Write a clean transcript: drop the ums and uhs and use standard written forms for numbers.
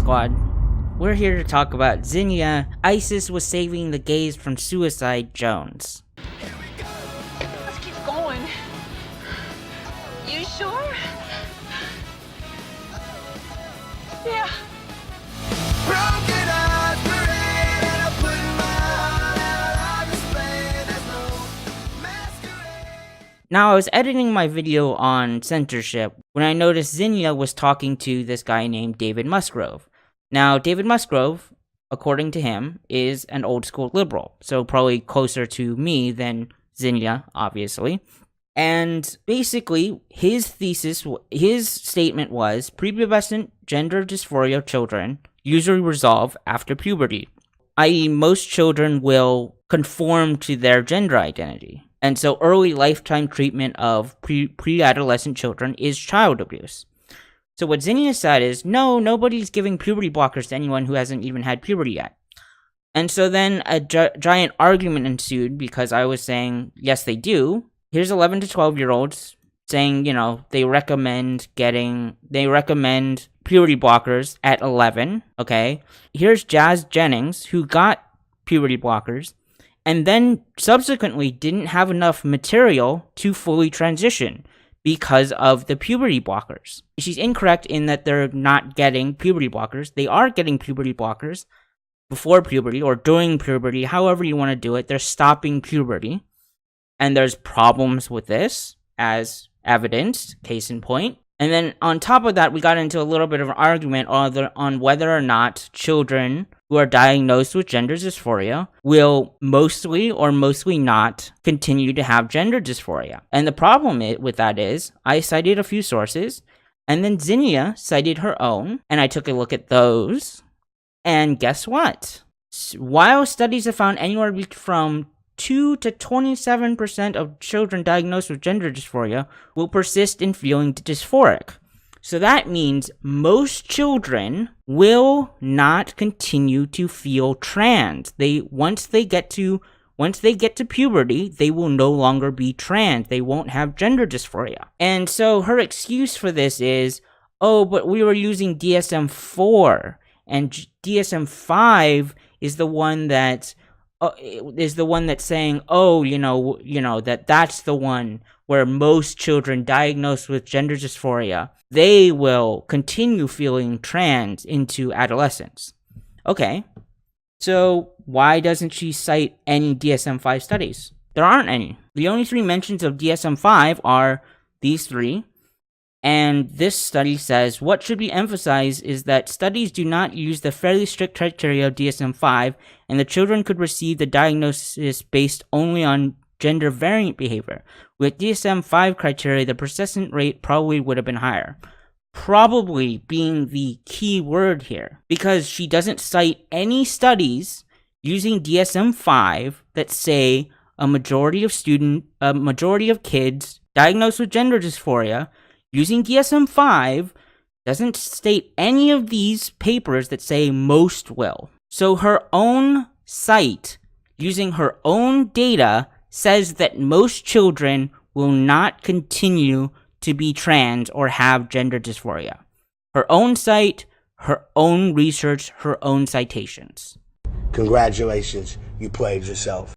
Squad. We're here to talk about Zinnia. ISIS was saving the gays from suicide Jones. Let's keep going. You sure? Yeah. Now, I was editing my video on censorship when I noticed Zinnia was talking to this guy named David Musgrove. Now, David Musgrove, according to him, is an old school liberal, so probably closer to me than Zinnia, obviously. And basically, his statement was, prepubescent gender dysphoria children usually resolve after puberty, i.e. most children will conform to their gender identity. And so early lifetime treatment of pre-adolescent children is child abuse. So what Zinnia said is, no, nobody's giving puberty blockers to anyone who hasn't even had puberty yet. And so then a giant argument ensued because I was saying, yes, they do. Here's 11 to 12-year-olds saying, they recommend puberty blockers at 11, okay? Here's Jazz Jennings, who got puberty blockers, and then subsequently didn't have enough material to fully transition because of the puberty blockers. She's incorrect in that they're not getting puberty blockers. They are getting puberty blockers before puberty or during puberty, however you want to do it. They're stopping puberty. And there's problems with this, as evidenced, case in point. And then on top of that, we got into a little bit of an argument on whether or not children who are diagnosed with gender dysphoria will mostly or mostly not continue to have gender dysphoria. And the problem with that is, I cited a few sources, and then Zinnia cited her own, and I took a look at those, and guess what? While studies have found anywhere from 2 to 27% of children diagnosed with gender dysphoria will persist in feeling dysphoric. So that means most children will not continue to feel trans. Once they get to puberty, they will no longer be trans. They won't have gender dysphoria. And so her excuse for this is, oh, but we were using DSM-4, and DSM-5 is the one that's saying, that's the one where most children diagnosed with gender dysphoria, they will continue feeling trans into adolescence. Okay, so why doesn't she cite any DSM-5 studies? There aren't any. The only 3 mentions of DSM-5 are these 3. And this study says, what should be emphasized is that studies do not use the fairly strict criteria of DSM-5, and the children could receive the diagnosis based only on gender variant behavior. With DSM-5 criteria, the persistent rate probably would have been higher. Probably being the key word here, because she doesn't cite any studies using DSM-5 that say a majority of kids diagnosed with gender dysphoria using DSM-5 doesn't state any of these papers that say most will. So her own site, using her own data, says that most children will not continue to be trans or have gender dysphoria. Her own site, her own research, her own citations. Congratulations, you played yourself.